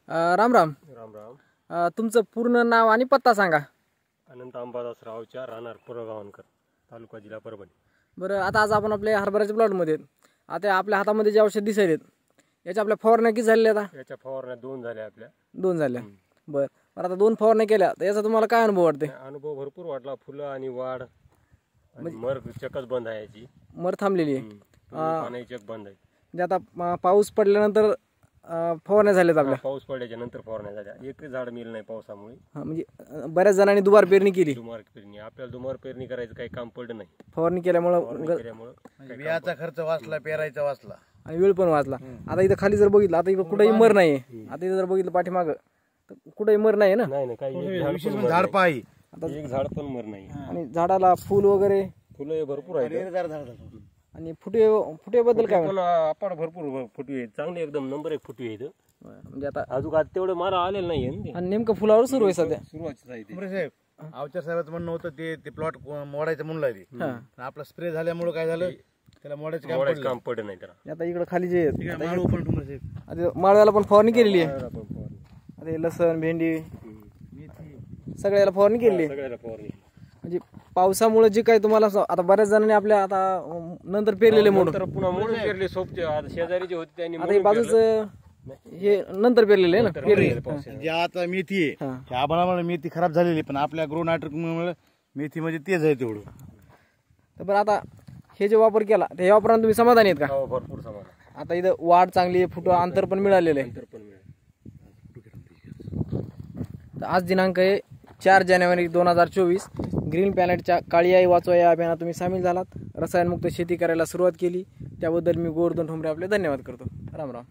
राम राम. राम राम. तुमचं पूर्ण नाव आणि पत्ता सांगा. अनंत अंबादास रावच्या राहणार पुरगावनकर, तालुका जिल्हा परभणी. बरं, आता आज आपण आपल्या हरभऱ्याच्या प्लॉटमध्ये आहेत. आता आपल्या हातामध्ये जे औषध दिसायले याच्या आपल्या फवारण्या किती झालेल्या आता? याच्या फवारण्या 2 झाल्या आपल्या. 2 झाल्या. बरं बरं, आता 2 फवारण्या केल्या तर याचा तुम्हाला काय अनुभव वाटते? अनुभव भरपूर वाटला. फुलं आणि वाढ आणि मर चकच बंद आहे याची. मर थांबलेली आहे. पाणी चक बंद आहे. म्हणजे आता पाऊस पडल्यानंतर फवारण्या झाल्यात आपल्या. पाऊस पडल्याच्या नंतर फवारण्या झाल्या. एकही झाड मिळलं नाही पावसामुळे. म्हणजे बऱ्याच जणांनी दुबार पेरणी केली. दुबार पेरणी आपल्याला दुबार पेरणी करायचं काही काम पडलं नाही. फवारणी केल्यामुळे बियाचा खर्च वाचला, पेरायचा वाचला आणि वेळ पण वाचला. आता इथं खाली जर बघितलं, आता इथं कुठेही मर नाही. आता इथं जर बघितलं पाठीमागं तर कुठेही मर नाही ना. नाही काही झाड पाही आता एक झाड पण मर नाही. आणि झाडाला फुल वगैरे फुलं भरपूर आहेत. आणि फुटेबद्दल काय पण आपण भरपूर फुटवे आहेत. चांगले एकदम नंबर 1 फुटवे आहेत. म्हणजे आता अजून आज तेवढं मारा आलेलं नाही. आणि नेमकं फुलावर सुरू आहे सध्या. सुरुवात आहे साहेब. अवचार साहेबांचं म्हणणं होतं ते प्लॉट मोडायचं म्हणून लागले. आपला स्प्रे झाल्यामुळे काय झालं, त्याला मोडायचं काम पडलं नाही त्याला. आता इकडे खाली जे माळ ओपन ठुमरे साहेब. आता माळव्याला पण फवारणी केलेली आहे. आता हे लसण, भेंडी, सगळ्याला फवारणी केलेली आहे. सगळ्याला फवारणी. म्हणजे पावसामुळे जे काही तुम्हाला आता बऱ्याच जणांनी आपल्या आता नंतर पेरलेले मोड, तर पुन्हा मोडून पेरले सोबते. आता शेजारी जे होते त्यांनी आता हे बाजूच हे नंतर पेरलेले आहे ना. पेरले जे आता मेथी आहे, आम्हाला मेथी खराब झालेली, पण आपल्या ग्रो नायट्रोजनमुळे मेथी म्हणजे तेज आहे तेवढं. तर बरं, आता हे जे वापर केला हे वापरून तुम्ही समाधानी आहेत का? हो, भरपूर समाधान. आता इथं वाढ चांगली आहे, फुट अंतर पण मिळालेलं आहे. तर आज दिनांक आहे 4 जानेवारी 2024. ग्रीन प्लॅनेटच्या काळी आई वाचवा या अभियानात तुम्ही सामील झालात. रसायनमुक्त शेती करायला सुरुवात केली त्याबद्दल मी गोवर्धन ठोंबरे आपले धन्यवाद करतो. राम राम.